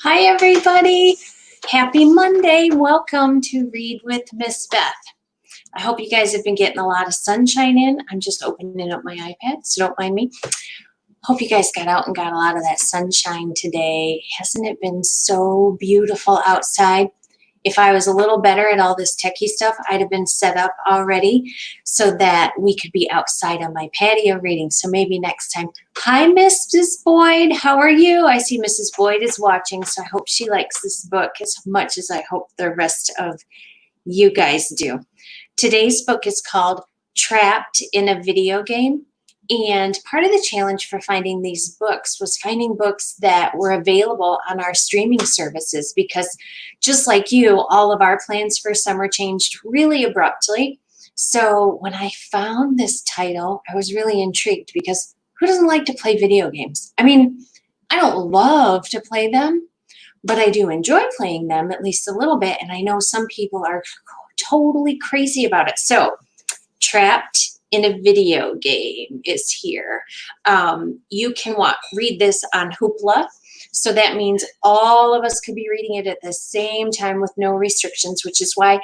Hi, everybody. Happy Monday. Welcome to Read with Miss Beth. I hope you guys have been getting a lot of sunshine in. I'm just opening up my iPad, so don't mind me. Hope you guys got out and got a lot of that sunshine today. Hasn't it been so beautiful outside? If I was a little better at all this techie stuff, I'd have been set up already so that we could be outside on my patio reading. So maybe next time. Hi, Mrs. Boyd. How are you? I see Mrs. Boyd is watching, so I hope she likes this book as much as I hope the rest of you guys do. Today's book is called Trapped in a Video Game. And part of the challenge for finding these books was finding books that were available on our streaming services, because just like you, all of our plans for summer changed really abruptly. So when I found this title, I was really intrigued, because who doesn't like to play video games? I mean, I don't love to play them, but I do enjoy playing them at least a little bit. And I know some people are totally crazy about it. So Trapped in a Video Game is here. You can read this on Hoopla. So that means all of us could be reading it at the same time with no restrictions, which is why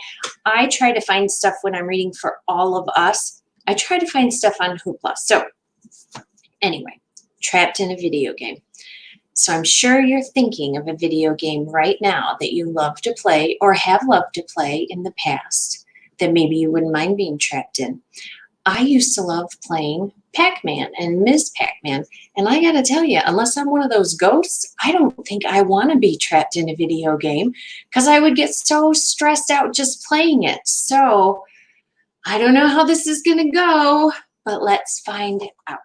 I try to find stuff when I'm reading for all of us. I try to find stuff on Hoopla. So anyway, Trapped in a Video Game. So I'm sure you're thinking of a video game right now that you love to play or have loved to play in the past that maybe you wouldn't mind being trapped in. I used to love playing Pac-Man and Miss Pac-Man, and I gotta tell you, unless I'm one of those ghosts, I don't think I want to be trapped in a video game, because I would get so stressed out just playing it. So I don't know how this is gonna go, but let's find out.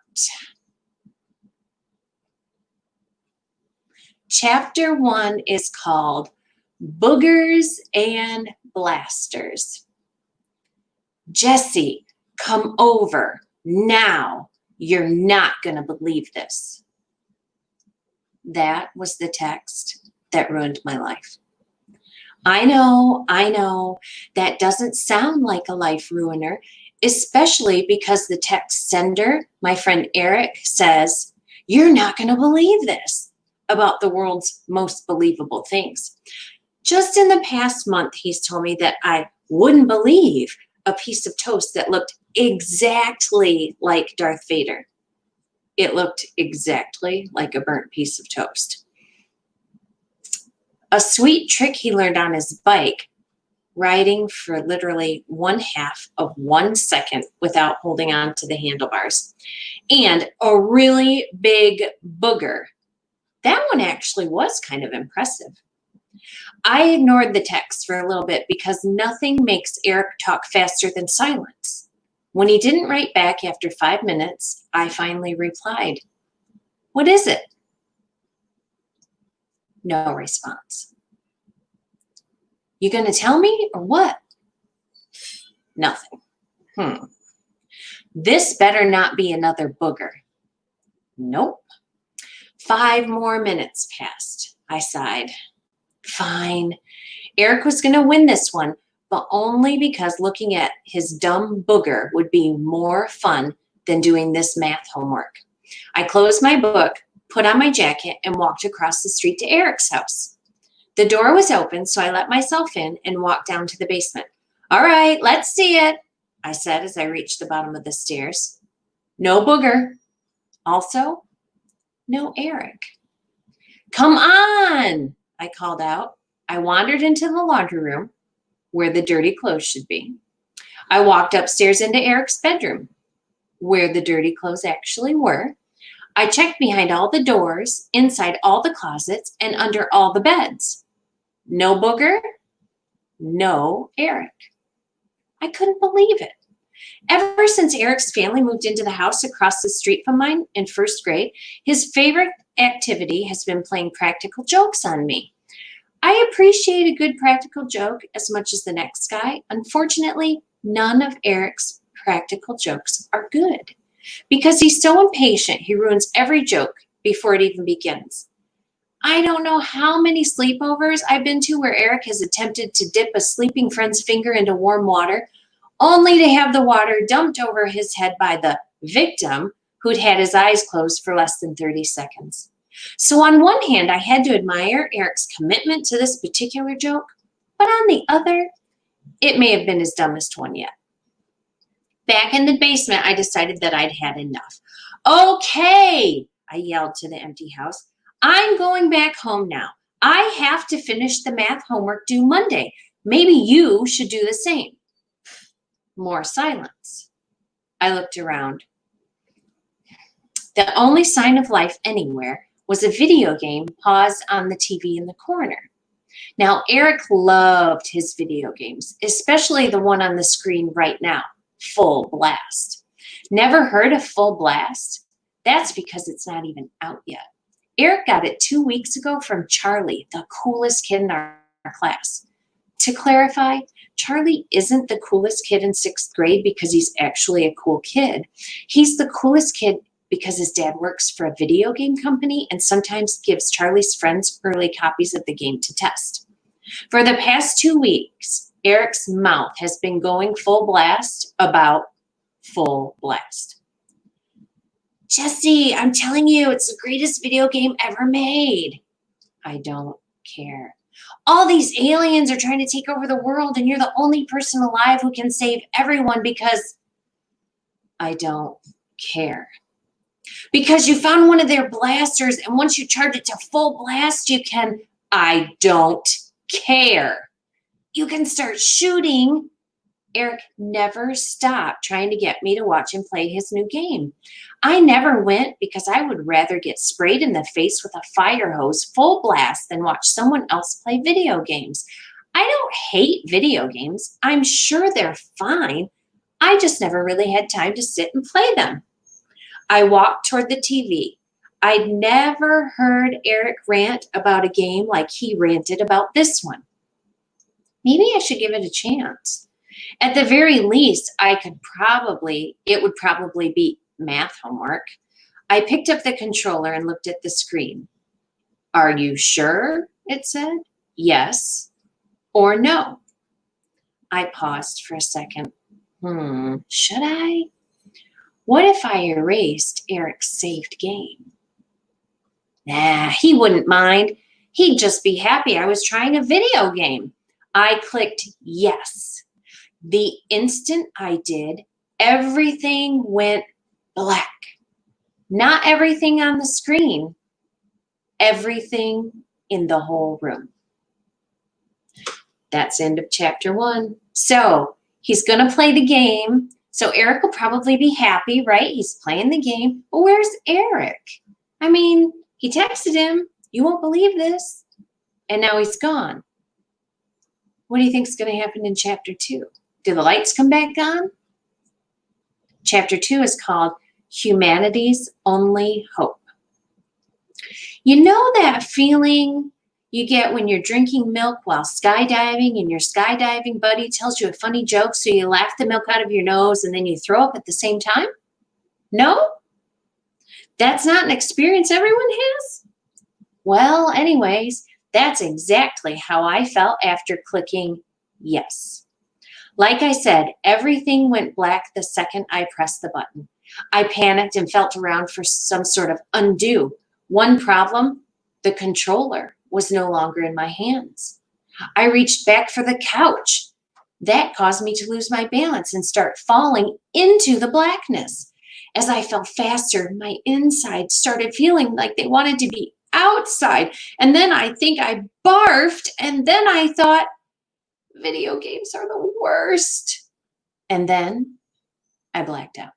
Chapter 1 is called Boogers and Blasters. Jesse, come over now. You're not going to believe this. That was the text that ruined my life. I know, that doesn't sound like a life ruiner, especially because the text sender, my friend Eric, says, "You're not going to believe this," about the world's most believable things. Just in the past month, he's told me that I wouldn't believe a piece of toast that looked exactly like Darth Vader. It looked exactly like a burnt piece of toast. A sweet trick he learned on his bike, riding for literally 1/2 of 1 second without holding on to the handlebars. And a really big booger. That one actually was kind of impressive. I ignored the text for a little bit because nothing makes Eric talk faster than silence. When he didn't write back after 5 minutes, I finally replied, "What is it?" No response. "You gonna tell me or what?" Nothing. This better not be another booger. Nope. 5 more minutes passed. I sighed. Fine. Eric was going to win this one, but only because looking at his dumb booger would be more fun than doing this math homework. I closed my book, put on my jacket, and walked across the street to Eric's house. The door was open, so I let myself in and walked down to the basement. "All right, let's see it," I said as I reached the bottom of the stairs. No booger. Also, no Eric. "Come on," I called out. I wandered into the laundry room, where the dirty clothes should be. I walked upstairs into Eric's bedroom, where the dirty clothes actually were. I checked behind all the doors, inside all the closets, and under all the beds. No booger, no Eric. I couldn't believe it. Ever since Eric's family moved into the house across the street from mine in 1st grade, his favorite activity has been playing practical jokes on me. I appreciate a good practical joke as much as the next guy. Unfortunately, none of Eric's practical jokes are good. Because he's so impatient, he ruins every joke before it even begins. I don't know how many sleepovers I've been to where Eric has attempted to dip a sleeping friend's finger into warm water, only to have the water dumped over his head by the victim who'd had his eyes closed for less than 30 seconds. So on one hand, I had to admire Eric's commitment to this particular joke, but on the other, it may have been his dumbest one yet. Back in the basement, I decided that I'd had enough. Okay, I yelled to the empty house. I'm going back home now. I have to finish the math homework due Monday. Maybe you should do the same. More silence. I looked around. The only sign of life anywhere was a video game paused on the TV in the corner. Now, Eric loved his video games, especially the one on the screen right now, Full Blast. Never heard of Full Blast? That's because it's not even out yet. Eric got it 2 weeks ago from Charlie, the coolest kid in our class. To clarify, Charlie isn't the coolest kid in 6th grade because he's actually a cool kid. He's the coolest kid because his dad works for a video game company and sometimes gives Charlie's friends early copies of the game to test. For the past 2 weeks, Eric's mouth has been going full blast about Full Blast. Jesse, I'm telling you, it's the greatest video game ever made. I don't care. All these aliens are trying to take over the world and you're the only person alive who can save everyone because I don't care. Because you found one of their blasters and once you charge it to full blast, you can, I don't care. You can start shooting. Eric never stopped trying to get me to watch him play his new game. I never went because I would rather get sprayed in the face with a fire hose full blast than watch someone else play video games. I don't hate video games. I'm sure they're fine. I just never really had time to sit and play them. I walked toward the TV. I'd never heard Eric rant about a game like he ranted about this one. Maybe I should give it a chance. At the very least, it would probably be math homework. I picked up the controller and looked at the screen. Are you sure? It said. Yes or no. I paused for a second. Should I? What if I erased Eric's saved game? Nah, he wouldn't mind. He'd just be happy I was trying a video game. I clicked yes. The instant I did, everything went black. Not everything on the screen, everything in the whole room. That's the end of chapter 1. So he's going to play the game. So Eric will probably be happy, right? He's playing the game. But where's Eric? I mean, he texted him. You won't believe this. And now he's gone. What do you think is going to happen in chapter 2? Do the lights come back on? Chapter 2 is called Humanity's Only Hope. You know that feeling you get when you're drinking milk while skydiving and your skydiving buddy tells you a funny joke so you laugh the milk out of your nose and then you throw up at the same time? No? That's not an experience everyone has? Well, anyways, that's exactly how I felt after clicking yes. Like I said, everything went black the second I pressed the button. I panicked and felt around for some sort of undo. One problem, the controller was no longer in my hands. I reached back for the couch. That caused me to lose my balance and start falling into the blackness. As I fell faster, my insides started feeling like they wanted to be outside. And then I think I barfed, and then I thought, video games are the worst. And then I blacked out.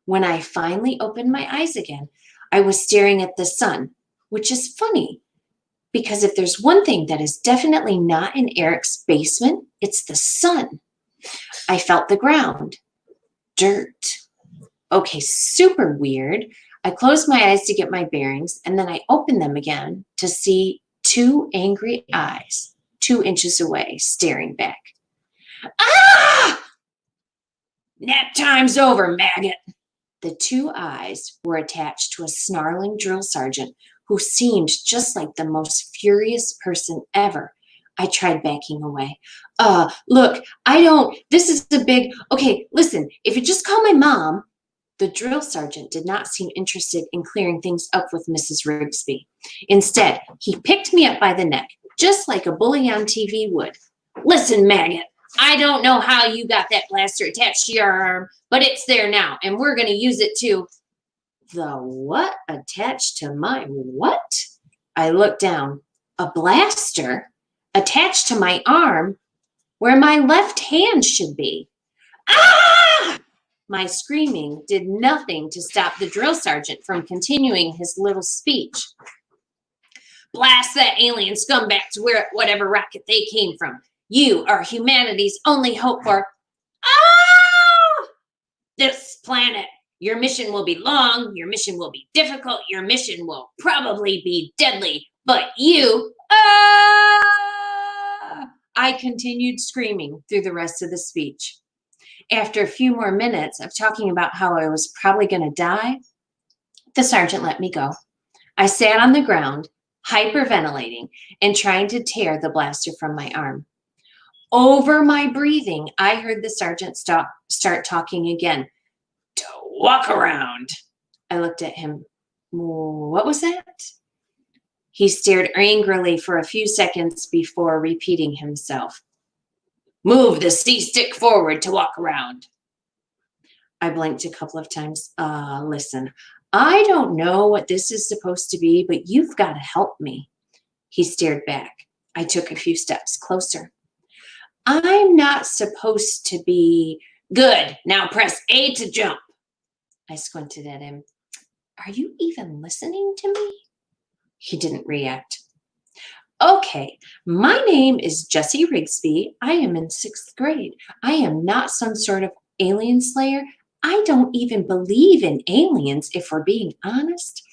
When I finally opened my eyes again, I was staring at the sun, which is funny because if there's one thing that is definitely not in Eric's basement, it's the sun. I felt the ground, dirt. Okay, super weird. I closed my eyes to get my bearings, and then I opened them again to see 2 angry eyes 2 inches away, staring back. Ah! Nap time's over, maggot. The 2 eyes were attached to a snarling drill sergeant who seemed just like the most furious person ever. I tried backing away. Look, this is a big, okay, listen, if you just call my mom, The drill sergeant did not seem interested in clearing things up with Mrs. Rigsby. Instead, he picked me up by the neck, just like a bully on TV would. Listen, maggot, I don't know how you got that blaster attached to your arm, but it's there now, and we're going to use it to... The what attached to my what? I looked down. A blaster attached to my arm where my left hand should be. Ah! My screaming did nothing to stop the drill sergeant from continuing his little speech. Blast that alien scumbag to whatever rocket they came from. You are humanity's only hope for this planet. Your mission will be long, your mission will be difficult, your mission will probably be deadly, but you, I continued screaming through the rest of the speech. After a few more minutes of talking about how I was probably going to die, the sergeant let me go. I sat on the ground, hyperventilating and trying to tear the blaster from my arm. Over my breathing, I heard the sergeant start talking again. To walk around. I looked at him. What was that? He stared angrily for a few seconds before repeating himself. Move the C-stick forward to walk around. I blinked a couple of times. Listen, I don't know what this is supposed to be, but you've got to help me. He stared back. I took a few steps closer. I'm not supposed to be... Good. Now press A to jump. I squinted at him. Are you even listening to me? He didn't react. Okay, my name is Jessie Rigsby. I am in 6th grade. I am not some sort of alien slayer. I don't even believe in aliens, if we're being honest.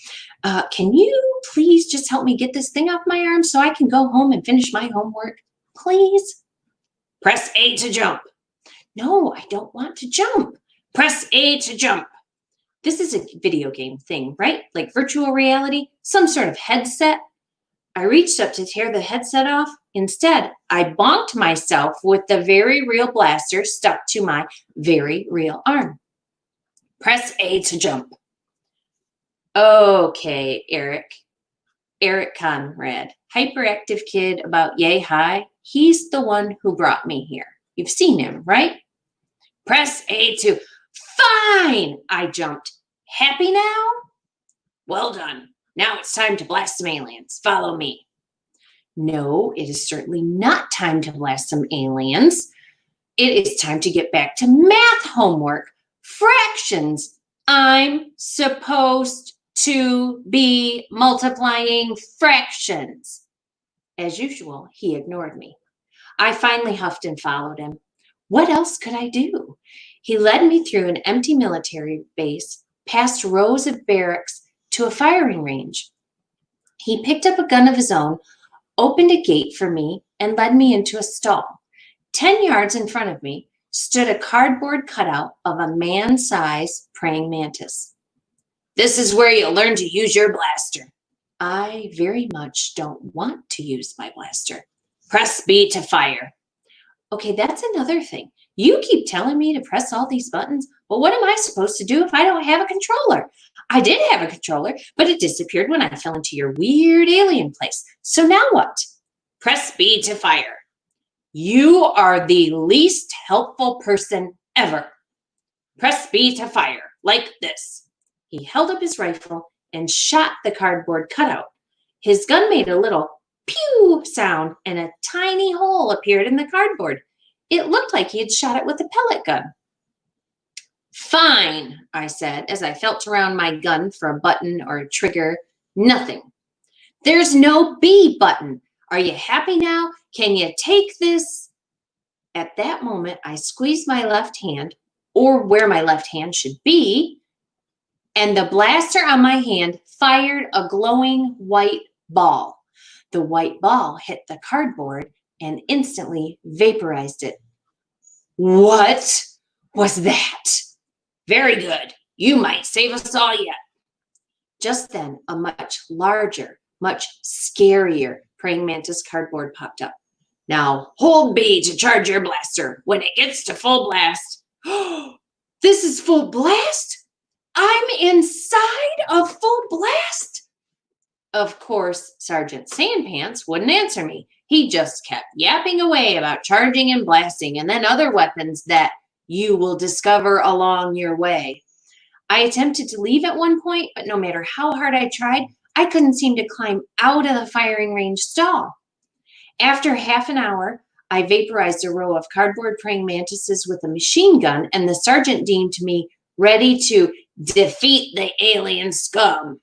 Can you please just help me get this thing off my arm so I can go home and finish my homework? Please? Press A to jump. No, I don't want to jump. Press A to jump. This is a video game thing, right? Like virtual reality, some sort of headset. I reached up to tear the headset off. Instead, I bonked myself with the very real blaster stuck to my very real arm. Press A to jump. Okay, Eric. Eric Conrad, hyperactive kid about yay high. He's the one who brought me here. You've seen him, right? Press A to... Fine! I jumped. Happy now? Well done. Now it's time to blast some aliens. Follow me. No, it is certainly not time to blast some aliens. It is time to get back to math homework. Fractions. I'm supposed to be multiplying fractions. As usual, he ignored me. I finally huffed and followed him. What else could I do? He led me through an empty military base, past rows of barracks, to a firing range. He picked up a gun of his own, opened a gate for me, and led me into a stall. 10 yards in front of me stood a cardboard cutout of a man-sized praying mantis. This is where you'll learn to use your blaster. I very much don't want to use my blaster. Press B to fire. Okay, that's another thing. You keep telling me to press all these buttons, but what am I supposed to do if I don't have a controller? I did have a controller, but it disappeared when I fell into your weird alien place. So now what? Press B to fire. You are the least helpful person ever. Press B to fire, like this. He held up his rifle and shot the cardboard cutout. His gun made a little pew sound and a tiny hole appeared in the cardboard. It looked like he had shot it with a pellet gun. Fine, I said as I felt around my gun for a button or a trigger. Nothing. There's no B button. Are you happy now? Can you take this? At that moment, I squeezed my left hand, or where my left hand should be, and the blaster on my hand fired a glowing white ball. The white ball hit the cardboard and instantly vaporized it. What was that? Very good. You might save us all yet. Just then, a much larger, much scarier praying mantis cardboard popped up. Now, hold B to charge your blaster. When it gets to full blast... This is full blast? I'm inside a full blast. Of course, Sergeant Sandpants wouldn't answer me. He just kept yapping away about charging and blasting and then other weapons that you will discover along your way. I attempted to leave at one point, but no matter how hard I tried, I couldn't seem to climb out of the firing range stall. After half an hour, I vaporized a row of cardboard praying mantises with a machine gun, and the sergeant deemed me ready to defeat the alien scum.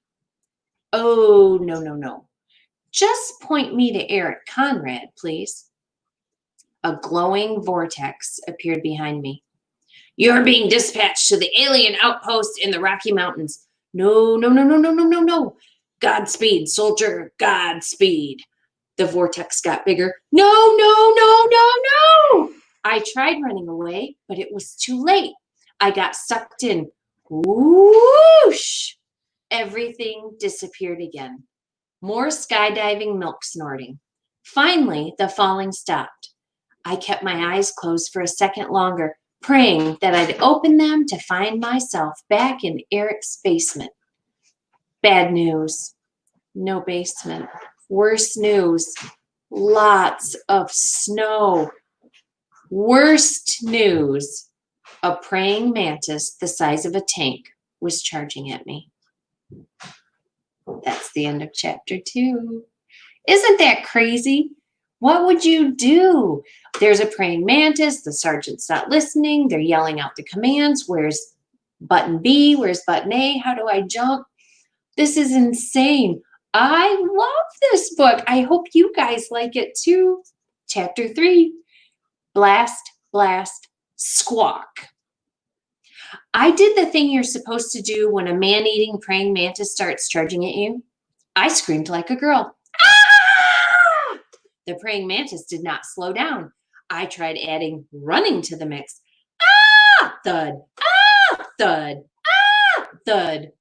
Oh, no, no, no. Just point me to Eric Conrad, please. A glowing vortex appeared behind me. You're being dispatched to the alien outpost in the Rocky Mountains. No, no, no, no, no, no, no, no. Godspeed, soldier, Godspeed. The vortex got bigger. No, no, no, no, no. I tried running away, but it was too late. I got sucked in. Whoosh! Everything disappeared again. More skydiving milk snorting. Finally, the falling stopped. I kept my eyes closed for a second longer, praying that I'd open them to find myself back in Eric's basement. Bad news. No basement. Worse news. Lots of snow. Worst news. A praying mantis the size of a tank was charging at me. That's the end of chapter 2. Isn't that crazy? What would you do? There's a praying mantis. The sergeant's not listening. They're yelling out the commands. Where's button B? Where's button A? How do I jump? This is insane. I love this book. I hope you guys like it too. Chapter 3, Blast, Blast, Squawk. I did the thing you're supposed to do when a man-eating praying mantis starts charging at you. I screamed like a girl. Ah! The praying mantis did not slow down. I tried adding running to the mix. Ah! Thud. Ah! Thud. Ah! Thud.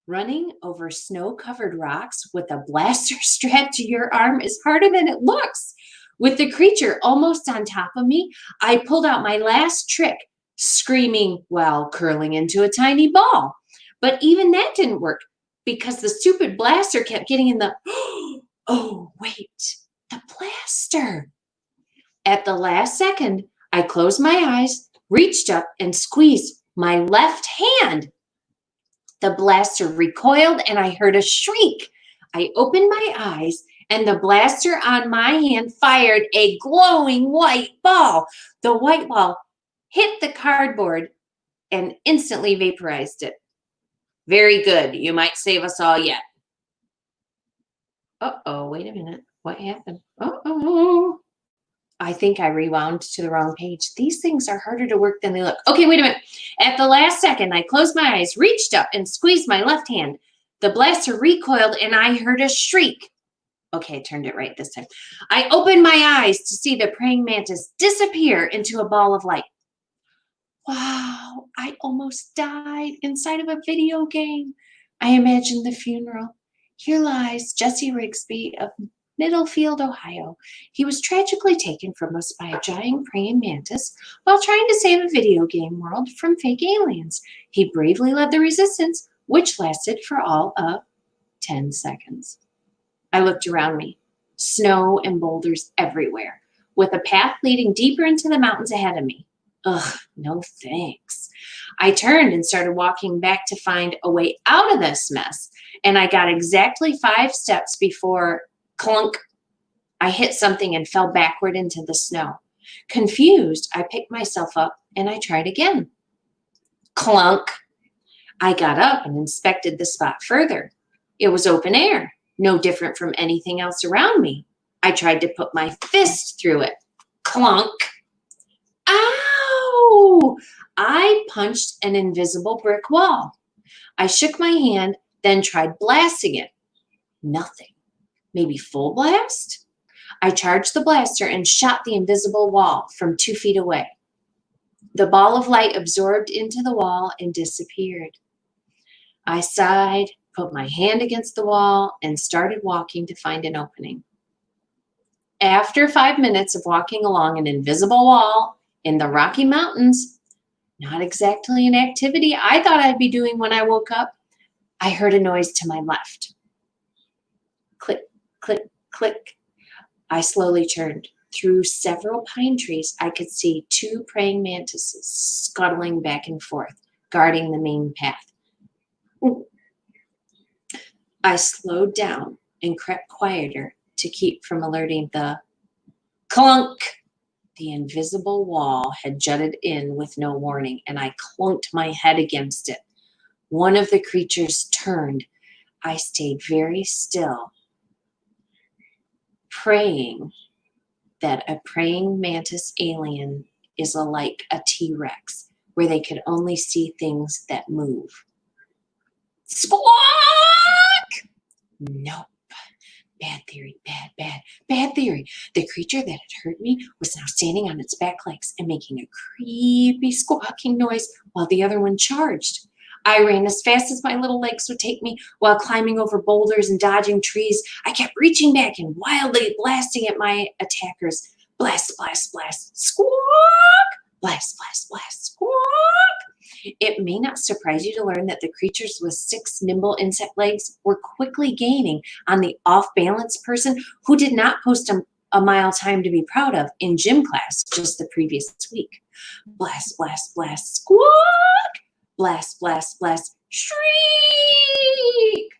Running over snow-covered rocks with a blaster strapped to your arm is harder than it looks. With the creature almost on top of me, I pulled out my last trick, screaming while curling into a tiny ball. But even that didn't work because the stupid blaster kept getting in the, oh, wait, the blaster. At the last second, I closed my eyes, reached up, and squeezed my left hand. The blaster recoiled and I heard a shriek. I opened my eyes and the blaster on my hand fired a glowing white ball. The white ball hit the cardboard and instantly vaporized it. Very good. You might save us all yet. Uh-oh, wait a minute. What happened? Uh-oh. I think I rewound to the wrong page. These things are harder to work than they look. Okay, wait a minute. At the last second, I closed my eyes, reached up, and squeezed my left hand. The blaster recoiled, and I heard a shriek. Okay, I turned it right this time. I opened my eyes to see the praying mantis disappear into a ball of light. Wow, I almost died inside of a video game. I imagined the funeral. Here lies Jesse Rigsby of Middlefield, Ohio. He was tragically taken from us by a giant praying mantis while trying to save a video game world from fake aliens. He bravely led the resistance, which lasted for all of 10 seconds. I looked around me. Snow and boulders everywhere, with a path leading deeper into the mountains ahead of me. Ugh, no thanks. I turned and started walking back to find a way out of this mess, and I got exactly 5 steps before clunk, I hit something and fell backward into the snow. Confused, I picked myself up and I tried again. Clunk. I got up and inspected the spot further. It was open air, no different from anything else around me. I tried to put my fist through it. Clunk. Ow! I punched an invisible brick wall. I shook my hand, then tried blasting it. Nothing. Maybe full blast? I charged the blaster and shot the invisible wall from 2 feet away. The ball of light absorbed into the wall and disappeared. I sighed, put my hand against the wall, and started walking to find an opening. After 5 minutes of walking along an invisible wall in the Rocky Mountains, Not exactly an activity I thought I'd be doing when I woke up. I heard a noise to my left. Click, click, click. I slowly turned. Through several pine trees, I could see two praying mantises scuttling back and forth, guarding the main path. I slowed down and crept quieter to keep from alerting the clunk. The invisible wall had jutted in with no warning, and I clunked my head against it. One of the creatures turned. I stayed very still, praying that a praying mantis alien is like a T-Rex, where they could only see things that move. Squawk! Nope. Bad theory, bad theory. The creature that had hurt me was now standing on its back legs and making a creepy squawking noise while the other one charged. I ran as fast as my little legs would take me while climbing over boulders and dodging trees. I kept reaching back and wildly blasting at my attackers. Blast, blast, blast, squawk! Blast, blast, blast, squawk! It may not surprise you to learn that the creatures with 6 nimble insect legs were quickly gaining on the off-balance person who did not post a mile time to be proud of in gym class just the previous week. Blast, blast, blast, squawk! Blast, blast, blast, shriek!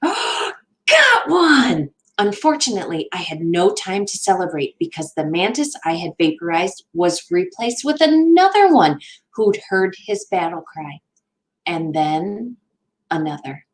Got one! Unfortunately, I had no time to celebrate because the mantis I had vaporized was replaced with another one who'd heard his battle cry. And then another.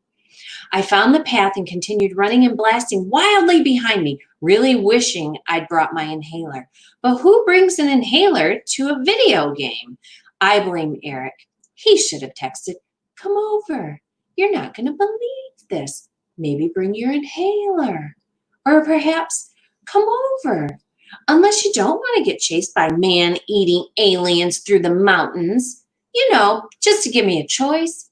I found the path and continued running and blasting wildly behind me, really wishing I'd brought my inhaler. But who brings an inhaler to a video game? I blame Eric. He should have texted, "Come over. You're not going to believe this. Maybe bring your inhaler." Or perhaps, "Come over. Unless you don't want to get chased by man-eating aliens through the mountains. You know, just to give me a choice."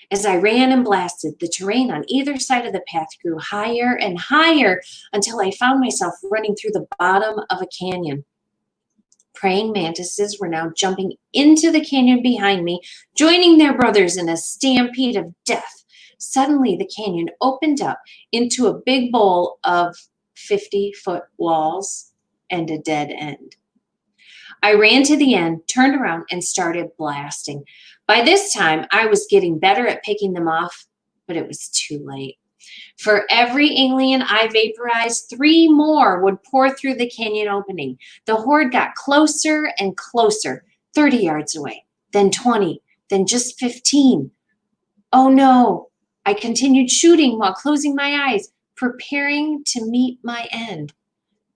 As I ran and blasted, the terrain on either side of the path grew higher and higher until I found myself running through the bottom of a canyon. Praying mantises were now jumping into the canyon behind me, joining their brothers in a stampede of death. Suddenly, the canyon opened up into a big bowl of 50-foot walls and a dead end. I ran to the end, turned around, and started blasting. By this time, I was getting better at picking them off, but it was too late. For every alien I vaporized, 3 more would pour through the canyon opening. The horde got closer and closer, 30 yards away, then 20, then just 15. Oh no! I continued shooting while closing my eyes, preparing to meet my end.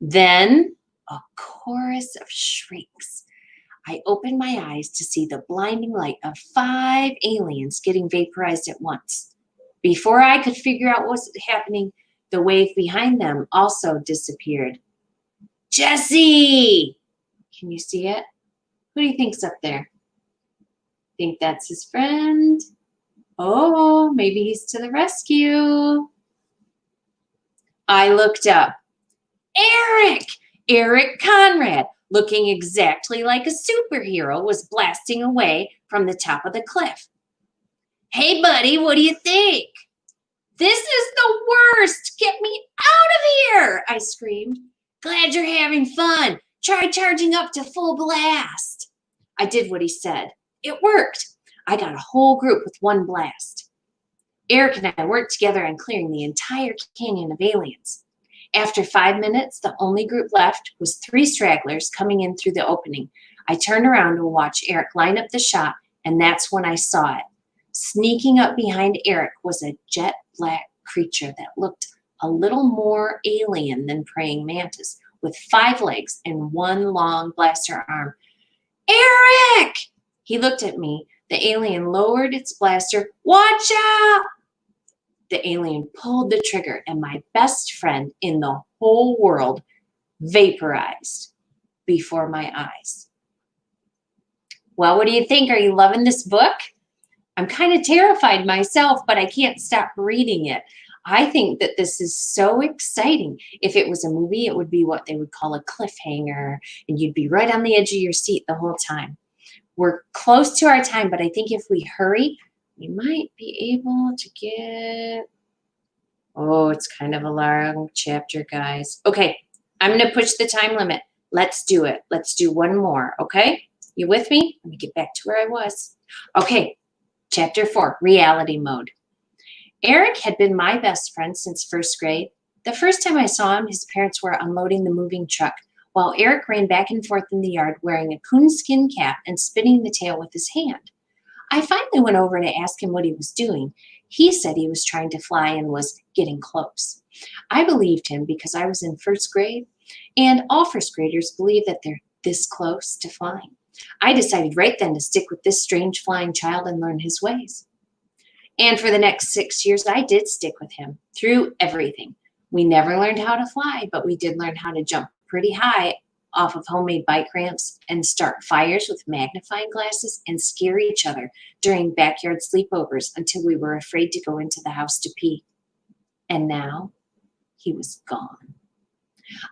Then a chorus of shrieks. I opened my eyes to see the blinding light of 5 aliens getting vaporized at once. Before I could figure out what was happening, the wave behind them also disappeared. Jesse! Can you see it? Who do you think's up there? Think that's his friend? Oh, maybe he's to the rescue. I looked up. Eric! Eric Conrad, looking exactly like a superhero, was blasting away from the top of the cliff. "Hey, buddy, what do you think?" "This is the worst! Get me out of here!" I screamed. "Glad you're having fun. Try charging up to full blast." I did what he said. It worked. I got a whole group with 1 blast. Eric and I worked together on clearing the entire canyon of aliens. After 5 minutes, the only group left was 3 stragglers coming in through the opening. I turned around to watch Eric line up the shot, and that's when I saw it. Sneaking up behind Eric was a jet black creature that looked a little more alien than praying mantis, with 5 legs and 1 long blaster arm. "Eric!" He looked at me. The alien lowered its blaster. "Watch out!" The alien pulled the trigger, and my best friend in the whole world vaporized before my eyes. Well, what do you think? Are you loving this book? I'm kind of terrified myself, but I can't stop reading it. I think that this is so exciting. If it was a movie, it would be what they would call a cliffhanger, and you'd be right on the edge of your seat the whole time. We're close to our time, but I think if we hurry, we might be able to get, oh, it's kind of a long chapter, guys. Okay, I'm going to push the time limit. Let's do it. Let's do one more, okay? You with me? Let me get back to where I was. Okay, chapter 4, reality mode. Eric had been my best friend since first grade. The first time I saw him, his parents were unloading the moving truck, while Eric ran back and forth in the yard wearing a coonskin cap and spinning the tail with his hand. I finally went over to ask him what he was doing. He said he was trying to fly and was getting close. I believed him because I was in first grade, and all first graders believe that they're this close to flying. I decided right then to stick with this strange flying child and learn his ways. And for the next 6 years, I did stick with him through everything. We never learned how to fly, but we did learn how to jump pretty high off of homemade bike ramps and start fires with magnifying glasses and scare each other during backyard sleepovers until we were afraid to go into the house to pee. And now he was gone.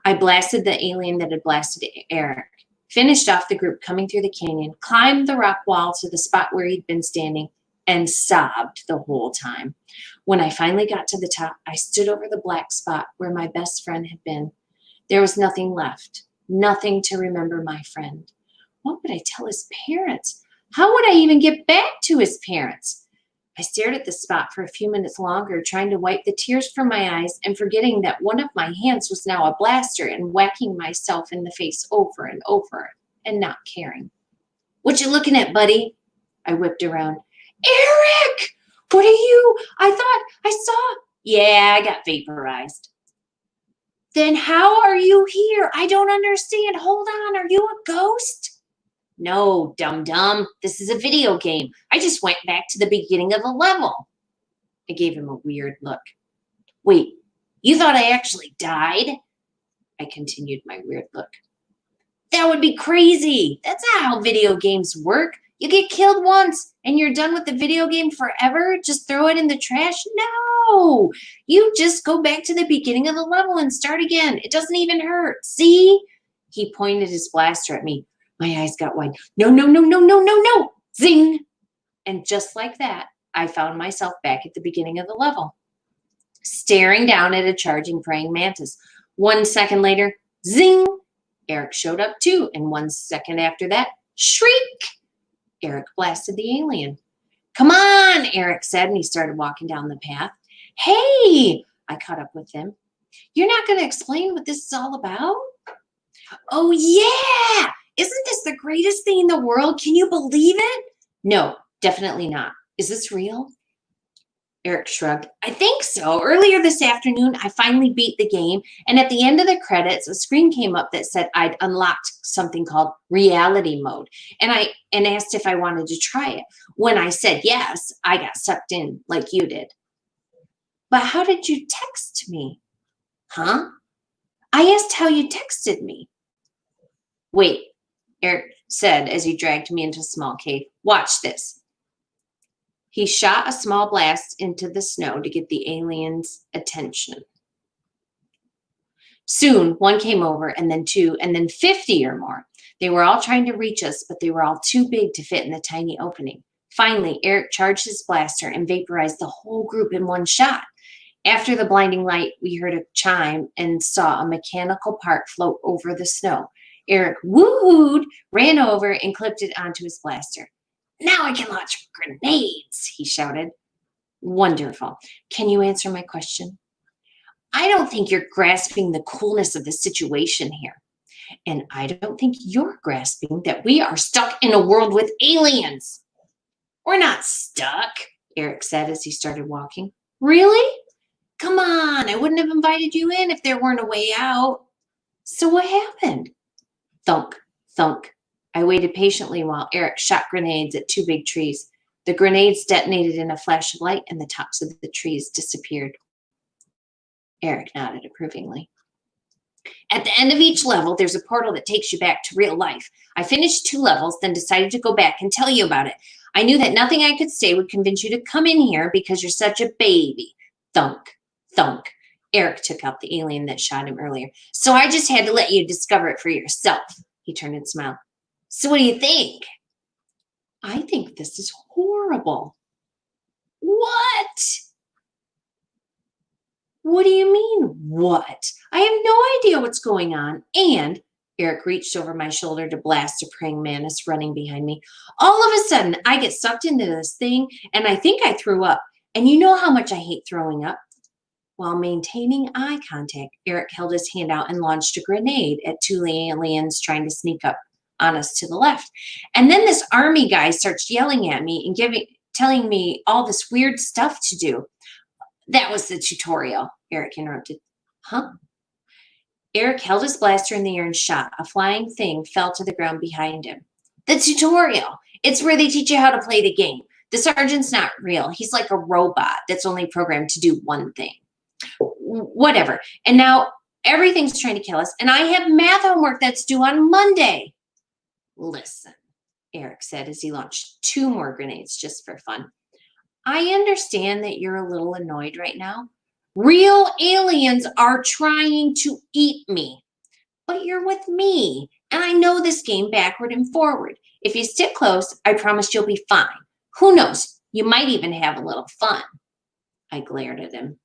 I blasted the alien that had blasted Eric, finished off the group coming through the canyon, climbed the rock wall to the spot where he'd been standing, and sobbed the whole time. When I finally got to the top, I stood over the black spot where my best friend had been. There was nothing left, nothing to remember my friend. What would I tell his parents? How would I even get back to his parents? I stared at the spot for a few minutes longer, trying to wipe the tears from my eyes and forgetting that one of my hands was now a blaster and whacking myself in the face over and over and not caring. What you looking at, buddy? I whipped around. Eric! What are you? I thought I saw. Yeah, I got vaporized. Then how are you here? I don't understand. Hold on. Are you a ghost? No, dum-dum. This is a video game. I just went back to the beginning of the level. I gave him a weird look. Wait, you thought I actually died? I continued my weird look. That would be crazy. That's not how video games work. You get killed once and you're done with the video game forever? Just throw it in the trash? No. You just go back to the beginning of the level and start again. It doesn't even hurt. See? He pointed his blaster at me. My eyes got wide. No, no, no, no, no, no, no. Zing. And just like that, I found myself back at the beginning of the level, staring down at a charging praying mantis. 1 second later, zing. Eric showed up too. And 1 second after that, shriek. Eric blasted the alien. Come on, Eric said, and he started walking down the path. Hey, I caught up with him. You're not going to explain what this is all about? Oh, yeah. Isn't this the greatest thing in the world? Can you believe it? No, definitely not. Is this real? Eric shrugged. I think so. Earlier this afternoon, I finally beat the game, and at the end of the credits, a screen came up that said I'd unlocked something called reality mode, and asked if I wanted to try it. When I said yes, I got sucked in like you did. But how did you text me? Huh? I asked how you texted me. Wait, Eric said as he dragged me into a small cave. Watch this. He shot a small blast into the snow to get the alien's attention. Soon, one came over, and then 2, and then 50 or more. They were all trying to reach us, but they were all too big to fit in the tiny opening. Finally, Eric charged his blaster and vaporized the whole group in one shot. After the blinding light, we heard a chime and saw a mechanical part float over the snow. Eric woo-hooed, ran over, and clipped it onto his blaster. Now I can launch grenades, he shouted. Wonderful. Can you answer my question? I don't think you're grasping the coolness of the situation here. And I don't think you're grasping that we are stuck in a world with aliens. We're not stuck, Eric said as he started walking. Really? Come on, I wouldn't have invited you in if there weren't a way out. So what happened? Thunk, thunk. I waited patiently while Eric shot grenades at 2 big trees. The grenades detonated in a flash of light, and the tops of the trees disappeared. Eric nodded approvingly. At the end of each level, there's a portal that takes you back to real life. I finished 2 levels, then decided to go back and tell you about it. I knew that nothing I could say would convince you to come in here because you're such a baby. Thunk, thunk. Eric took out the alien that shot him earlier. So I just had to let you discover it for yourself. He turned and smiled. So what do you think? think this is horrible. What? What do you mean, what? I have no idea what's going on. And Eric reached over my shoulder to blast a praying mantis running behind me. All of a sudden, I get sucked into this thing, and I think I threw up. And you know how much I hate throwing up. While maintaining eye contact, Eric held his hand out and launched a grenade at two aliens trying to sneak up on us to the left. And then this army guy starts yelling at me and telling me all this weird stuff to do. That was the tutorial, Eric interrupted. Huh? Eric held his blaster in the air and shot. A flying thing fell to the ground behind him. The tutorial. It's where they teach you how to play the game. The sergeant's not real. He's like a robot that's only programmed to do one thing. Whatever. And now everything's trying to kill us, and I have math homework that's due on Monday. Listen, Eric said as he launched 2 more grenades just for fun. I understand that you're a little annoyed right now. Real aliens are trying to eat me. But you're with me, and I know this game backward and forward. If you stick close, I promise you'll be fine. Who knows? You might even have a little fun. I glared at him.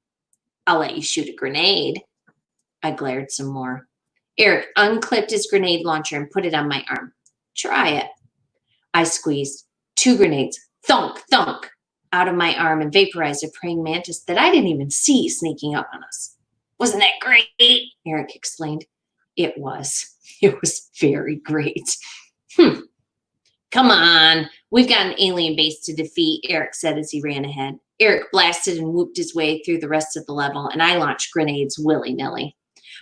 I'll let you shoot a grenade. I glared some more. Eric unclipped his grenade launcher and put it on my arm. Try it. I squeezed 2 grenades. Thunk, thunk. Out of my arm and vaporized a praying mantis that I didn't even see sneaking up on us. Wasn't that great? Eric explained. It was. It was very great. Come on. We've got an alien base to defeat, Eric said as he ran ahead. Eric blasted and whooped his way through the rest of the level, and I launched grenades willy-nilly.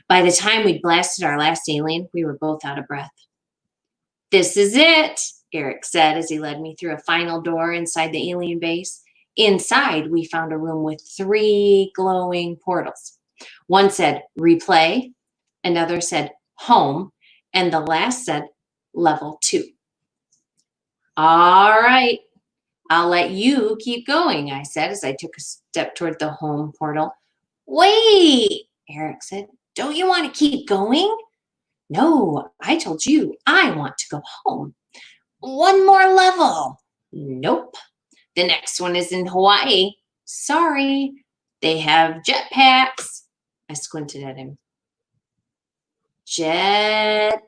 By the time we'd blasted our last alien, we were both out of breath. This is it, Eric said as he led me through a final door inside the alien base. Inside, we found a room with 3 glowing portals. One said replay, another said home, and the last said level 2. All right, I'll let you keep going, I said as I took a step toward the home portal. Wait, Eric said, don't you want to keep going? No, I told you I want to go home. 1 more level. Nope. The next one is in Hawaii. Sorry, they have jetpacks. I squinted at him. Jetpacks.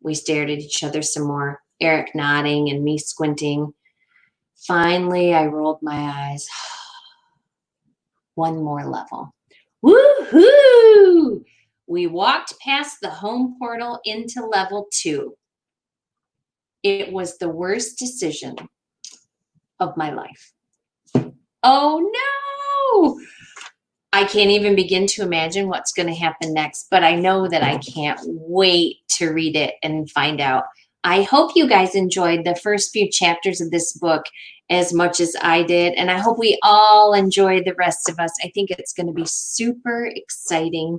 We stared at each other some more, Eric nodding and me squinting. Finally, I rolled my eyes. 1 more level. Woohoo! We walked past the home portal into level 2. It was the worst decision of my life. Oh no! I can't even begin to imagine what's going to happen next, but I know that I can't wait to read it and find out. I hope you guys enjoyed the first few chapters of this book as much as I did, and I hope we all enjoy the rest of us. I think it's going to be super exciting.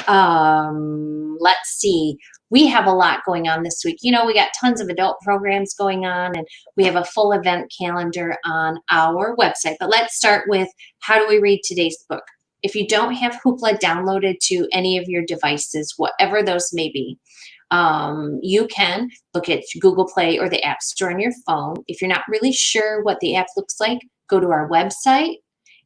Let's see. We have a lot going on this week. You know, we got tons of adult programs going on, and we have a full event calendar on our website. But let's start with, how do we read today's book? If you don't have Hoopla downloaded to any of your devices, whatever those may be, you can look at Google Play or the App Store on your phone. If you're not really sure what the app looks like, go to our website,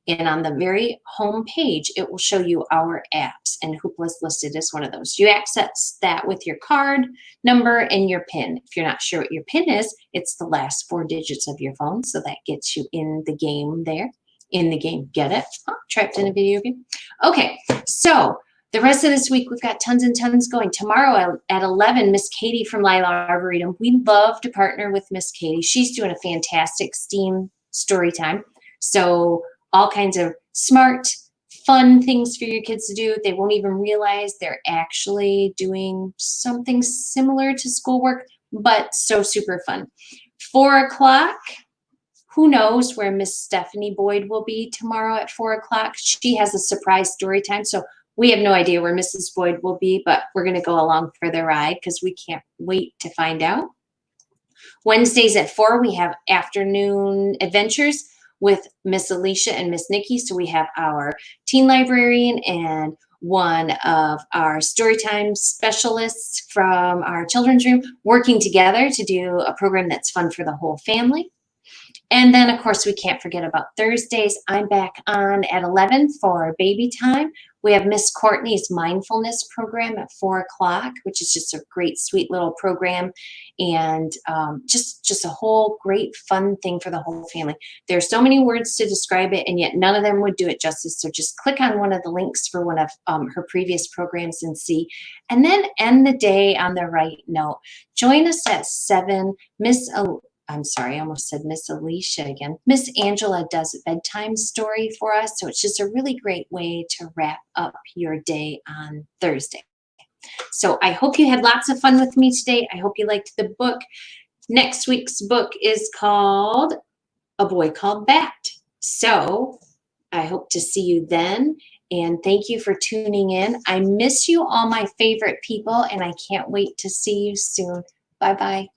and on the very home page, it will show you our apps, and Hoopla is listed as one of those. You access that with your card number and your PIN. If you're not sure what your PIN is, it's the last 4 digits of your phone, so that gets you in the game there. In the game, get it? Oh, trapped in a video game. Okay, so the rest of this week, we've got tons and tons going. Tomorrow at 11, Miss Katie from Lila Arboretum. We love to partner with Miss Katie. She's doing a fantastic STEAM story time. So all kinds of smart, fun things for your kids to do. They won't even realize they're actually doing something similar to schoolwork, but so super fun. 4 o'clock. Who knows where Miss Stephanie Boyd will be tomorrow at 4 o'clock. She has a surprise story time, so we have no idea where Mrs. Boyd will be, but we're going to go along for the ride because we can't wait to find out. Wednesdays at 4, we have afternoon adventures with Miss Alicia and Miss Nikki. So we have our teen librarian and one of our Storytime specialists from our children's room working together to do a program that's fun for the whole family. And then, of course, we can't forget about Thursdays. I'm back on at 11 for baby time. We have Miss Courtney's mindfulness program at 4 o'clock, which is just a great, sweet little program, and just a whole great, fun thing for the whole family. There's so many words to describe it, and yet none of them would do it justice. So just click on one of the links for one of her previous programs and see. And then end the day on the right note. Join us at 7. I'm sorry, I almost said Miss Alicia again. Miss Angela does a bedtime story for us, so it's just a really great way to wrap up your day on Thursday. So I hope you had lots of fun with me today. I hope you liked the book. Next week's book is called A Boy Called Bat. So I hope to see you then, and thank you for tuning in. I miss you, all my favorite people, and I can't wait to see you soon. Bye-bye.